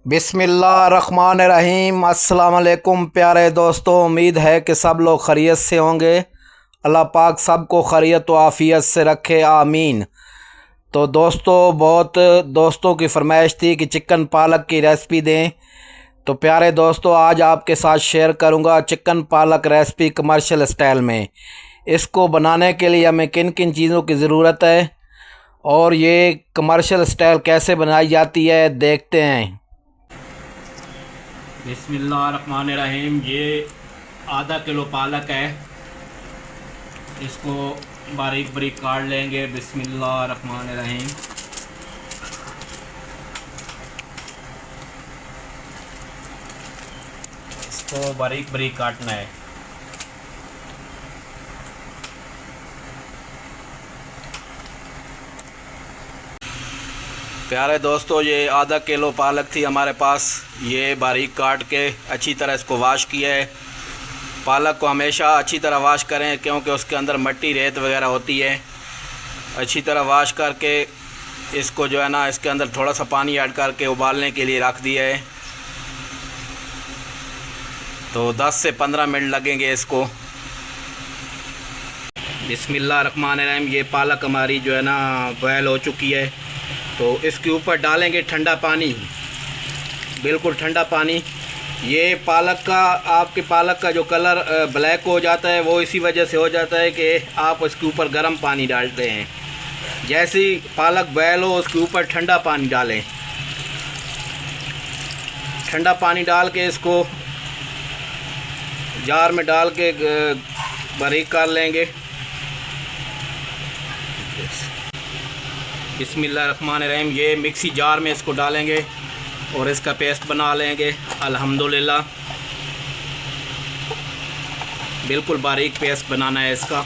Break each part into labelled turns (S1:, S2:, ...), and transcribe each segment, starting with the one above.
S1: बिस्मिल्लाहिर्रहमानिर्रहीम। अस्सलाम वालेकुम प्यारे दोस्तों, उम्मीद है कि सब लोग खैरियत से होंगे। अल्लाह पाक सबको खैरियत व आफ़ियत से रखे, आमीन। तो दोस्तों, बहुत दोस्तों की फरमाइश थी कि चिकन पालक की रेसिपी दें। तो प्यारे दोस्तों, आज आपके साथ शेयर करूंगा चिकन पालक रेसिपी कमर्शियल स्टाइल में। इसको बनाने के लिए हमें किन किन चीज़ों की ज़रूरत है और ये कमर्शियल स्टाइल कैसे बनाई जाती है, देखते हैं।
S2: बिस्मिल्लाहिर्रहमानिर्रहीम। ये आधा किलो पालक है, इसको बारीक बारीक काट लेंगे। बिस्मिल्लाहिर्रहमानिर्रहीम। इसको बारीक बारीक काटना है।
S1: प्यारे दोस्तों, ये आधा किलो पालक थी हमारे पास। ये बारीक काट के अच्छी तरह इसको वाश किया है। पालक को हमेशा अच्छी तरह वाश करें क्योंकि उसके अंदर मिट्टी रेत वगैरह होती है। अच्छी तरह वाश करके इसको जो है ना, इसके अंदर थोड़ा सा पानी ऐड करके उबालने के लिए रख दिया है। तो 10 से 15 मिनट लगेंगे इसको। बिस्मिल्लाहिर्रहमानिर्रहीम। ये पालक हमारी जो है ना बॉयल हो चुकी है। तो इसके ऊपर डालेंगे ठंडा पानी, बिल्कुल ठंडा पानी। ये पालक का, आपके पालक का जो कलर ब्लैक हो जाता है वो इसी वजह से हो जाता है कि आप उसके ऊपर गर्म पानी डालते हैं। जैसे ही पालक बॉयल हो उसके ऊपर ठंडा पानी डालें। ठंडा पानी डाल के इसको जार में डाल के बारीक कर लेंगे। बिस्मिल्लाहिर्रहमानिर्रहीम। ये मिक्सी जार में इसको डालेंगे और इसका पेस्ट बना लेंगे। अल्हम्दुलिल्लाह, बिल्कुल बारीक पेस्ट बनाना है इसका।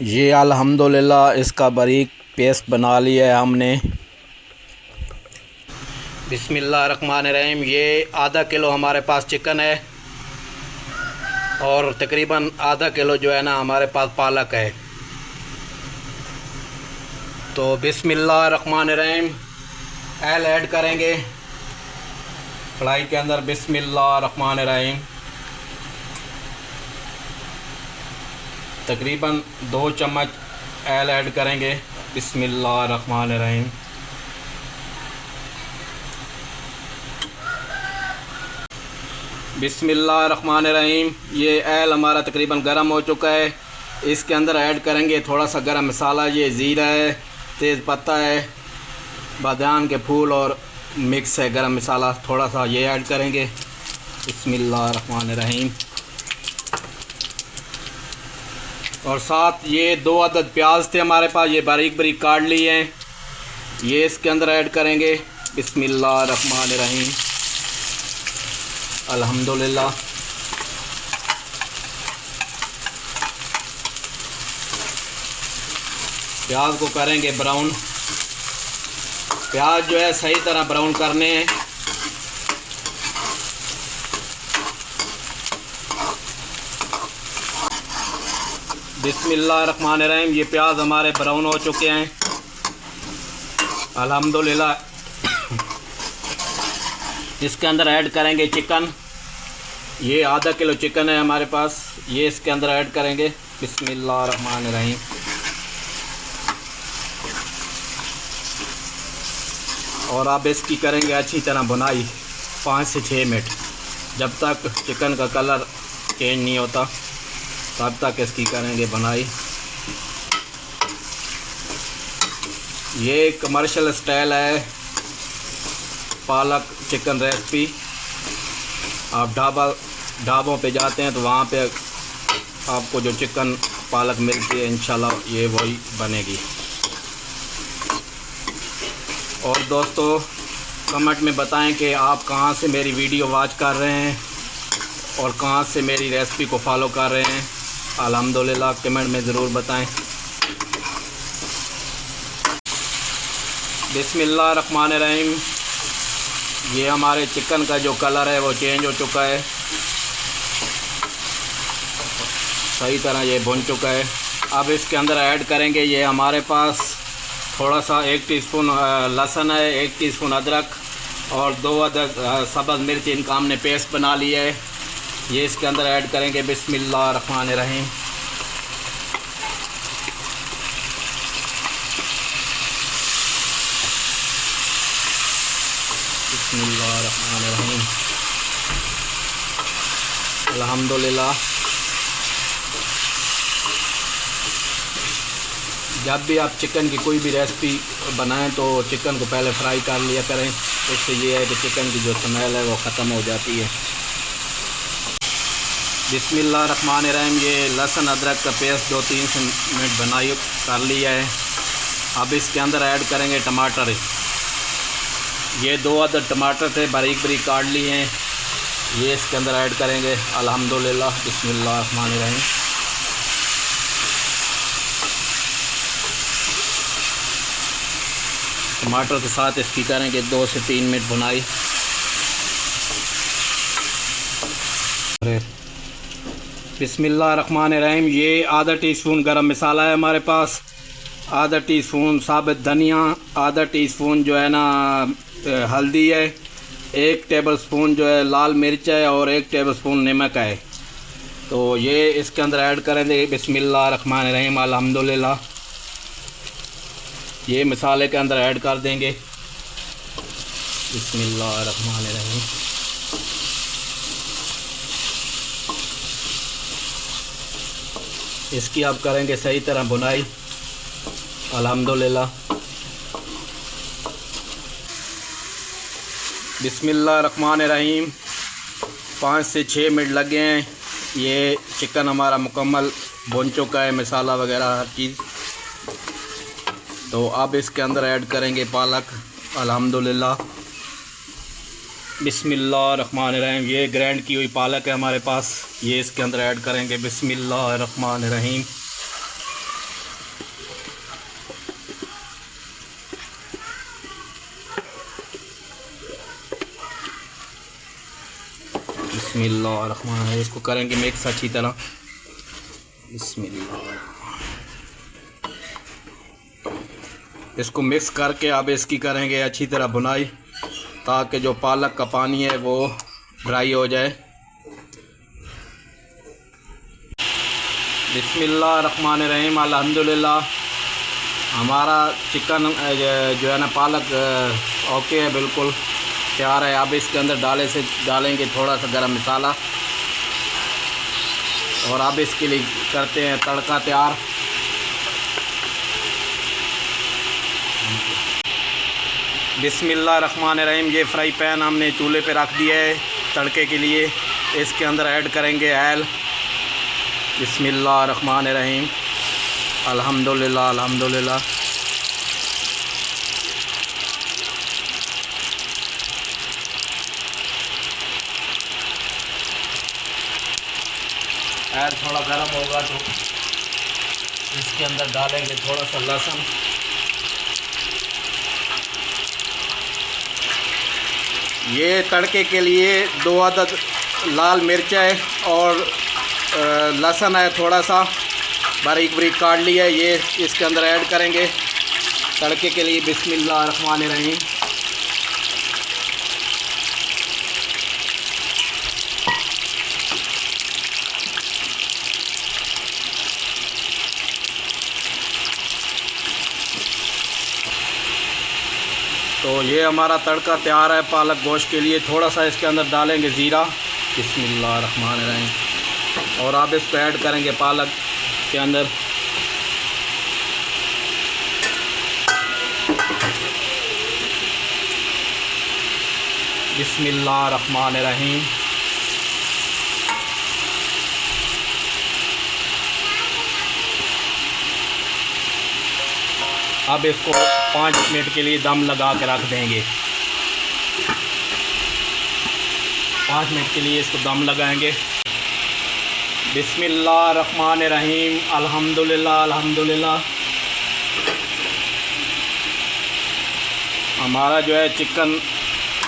S1: ये अल्हम्दुलिल्लाह इसका बारीक पेस्ट बना लिया है हमने। बिस्मिल्लाहिर्रहमानिर्रहीम। ये आधा किलो हमारे पास चिकन है और तकरीबन आधा किलो जो है ना हमारे पास पालक है। तो बिस्मिल्लाहिर्रहमानिर्रहीम ऑयल ऐड करेंगे कढ़ाई के अंदर। बिस्मिल्लाहिर्रहमानिर्रहीम। तकरीबन 2 चम्मच ऑयल ऐड करेंगे। बिस्मिल्लाहिर्रहमानिर्रहीम। बिस्मिल्लाहिर्रहमानिर्रहीम। ये ऑयल हमारा तकरीबन गर्म हो चुका है। इसके अंदर ऐड करेंगे थोड़ा सा गरम मसाला। ये ज़ीरा है, तेज़ पत्ता है, बादाम के फूल और मिक्स है गरम मसाला, थोड़ा सा ये ऐड करेंगे। बिस्मिल्लाहिर्रहमानिर्रहीम। और साथ ये 2 अदद प्याज थे हमारे पास, ये बारीक बारीक काट लिए हैं, ये इसके अंदर ऐड करेंगे। बिस्मिल्लाहिर्रहमानिर्रहीम। अल्हम्दुलिल्लाह। प्याज को करेंगे ब्राउन। प्याज जो है सही तरह ब्राउन करने हैं। बिस्मिल्लाहिर्रहमानिर्रहीम। ये प्याज हमारे ब्राउन हो चुके हैं अल्हम्दुलिल्लाह। इसके अंदर ऐड करेंगे चिकन। ये आधा किलो चिकन है हमारे पास, ये इसके अंदर ऐड करेंगे। बिस्मिल्लाहिर्रहमानिर्रहीम। और अब इसकी करेंगे अच्छी तरह भुनाई 5 से 6 मिनट। जब तक चिकन का कलर चेंज नहीं होता तब तक इसकी करेंगे भुनाई। ये कमर्शियल स्टाइल है पालक चिकन रेसिपी। आप ढाबों पे जाते हैं तो वहाँ पे आपको जो चिकन पालक मिलती है इंशाल्लाह ये वही बनेगी। और दोस्तों, कमेंट में बताएं कि आप कहाँ से मेरी वीडियो वॉच कर रहे हैं और कहाँ से मेरी रेसिपी को फॉलो कर रहे हैं। अल्हम्दुलिल्लाह, कमेंट में ज़रूर बताएं। बिस्मिल्लाहिर्रहमानिर्रहीम। ये हमारे चिकन का जो कलर है वो चेंज हो चुका है, सही तरह ये भुन चुका है। अब इसके अंदर ऐड करेंगे ये हमारे पास
S2: थोड़ा सा 1 टीस्पून लहसुन है, 1 टीस्पून अदरक और 2 अदरक सब्ज़ मिर्च, इनका हमने पेस्ट बना लिया है। ये इसके अंदर ऐड करेंगे। बिस्मिल्लाहिर्रहमानिर्रहीम। बिस्मिल्लाहिर्रहमानिर्रहीम। अल्हम्दुलिल्लाह। जब भी आप चिकन की कोई भी रेसिपी बनाएं तो चिकन को पहले फ्राई कर लिया करें। इससे ये है कि चिकन की जो स्मेल है वो ख़त्म हो जाती है। बिस्मिल्लाहिर्रहमानिर्रहीम। ये लहसुन अदरक का पेस्ट 2-3 मिनट बनाई कर लिया है। अब इसके अंदर ऐड करेंगे टमाटर। ये 2 अदद टमाटर थे, बारीक बारीक काट लिए हैं। ये इसके अंदर ऐड करेंगे। अल्हम्दुलिल्लाह। बिस्मिल्लाहिर्रहमानिर्रहीम। टमाटर के साथ इसकी करेंगे 2 से 3 मिनट भुनाई। बिस्मिल्लाहिर्रहमानिर्रहीम। ये आधा टीस्पून गरम मसाला है हमारे पास, आधा टीस्पून साबित धनिया, आधा टीस्पून जो है ना हल्दी है, 1 टेबलस्पून जो है लाल मिर्च है और 1 टेबलस्पून नमक है। तो ये इसके अंदर ऐड करेंगे। बिस्मिल्लाहिर्रहमानिर्रहीम। अल्हम्दुलिल्लाह। ये मसाले के अंदर ऐड कर देंगे। बिस्मिल्लाहिर्रहमानिर्रहीम। इसकी आप करेंगे सही तरह भुनाई। अल्हम्दुलिल्लाह। बिस्मिल्लाहिर्रहमानिर्रहीम। 5 से 6 मिनट लगे हैं। ये चिकन हमारा मुकम्मल भुन चुका है, मसाला वगैरह हर चीज़। तो अब इसके अंदर ऐड करेंगे पालक। अल्हम्दुलिल्लाह। बिस्मिल्लाहिर्रहमानिर्रहीम। ये ग्राइंड की हुई पालक है हमारे पास, ये इसके अंदर ऐड करेंगे। बिस्मिल्लाहिर्रहमानिर्रहीम। बिस्मिल्लाहिर्रहमानिर्रहीम। इसको करेंगे मिक्स अच्छी तरह। बिस्मिल्लाह। इसको मिक्स करके अब इसकी करेंगे अच्छी तरह भुनाई, ताकि जो पालक का पानी है वो ड्राई हो जाए। बिस्मिल्लाहिर्रहमानिर्रहीम। अल्हम्दुलिल्लाह। हमारा चिकन जो है ना पालक ओके है, बिल्कुल तैयार है। अब इसके अंदर डालेंगे थोड़ा सा गरम मसाला और अब इसके लिए करते हैं तड़का तैयार। बिस्मिल्लाहिर्रहमानिर्रहीम। ये फ्राई पैन हमने चूल्हे पे रख दिया है तड़के के लिए। इसके अंदर ऐड करेंगे ऑयल। बिस्मिल्लाहिर्रहमानिर्रहीम। अल्हम्दुलिल्लाह। अल्हम्दुलिल्लाह। ऑयल थोड़ा गर्म होगा तो इसके अंदर डालेंगे थोड़ा सा लहसुन। ये तड़के के लिए 2 अदद लाल मिर्च है और लहसुन है थोड़ा सा बारीक बारीक काट लिया है, ये इसके अंदर ऐड करेंगे तड़के के लिए। बिस्मिल्लाहिर्रहमानिर्रहीम। तो ये हमारा तड़का तैयार है पालक गोश्त के लिए। थोड़ा सा इसके अंदर डालेंगे ज़ीरा। बिस्मिल्लाहिर्रहमानिर्रहीम। और आप इसको ऐड करेंगे पालक के अंदर। बिस्मिल्लाहिर्रहमानिर्रहीम। अब इसको 5 मिनट के लिए दम लगा के रख देंगे। 5 मिनट के लिए इसको दम लगाएंगे। बिस्मिल्लाहिर्रहमानिर्रहीम। अल्हम्दुलिल्लाह। अल्हम्दुलिल्लाह। हमारा जो है चिकन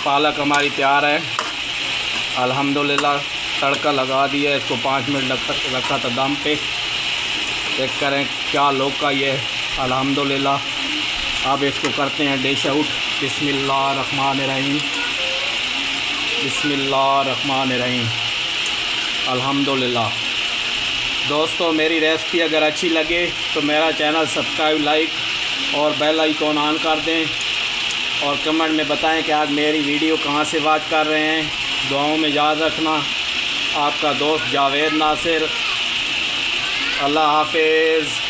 S2: पालक हमारी तैयार है। अल्हम्दुलिल्लाह। तड़का लगा दिया, इसको 5 मिनट रखा था दम पे। चेक करें क्या लोग का ये। अल्हम्दुलिल्लाह। अब इसको करते हैं डिश आउट। बिस्मिल्लाहिर्रहमानिर्रहीम, बिस्मिल्लाहिर्रहमानिर्रहीम, अल्हम्दुलिल्लाह। दोस्तों, मेरी रेसिपी अगर अच्छी लगे तो मेरा चैनल सब्सक्राइब, लाइक और बेल आइकॉन ऑन कर दें और कमेंट में बताएं कि आज मेरी वीडियो कहाँ से वॉच कर रहे हैं। दुआओं में याद रखना। आपका दोस्त जावेद नासिर। अल्लाह हाफिज़।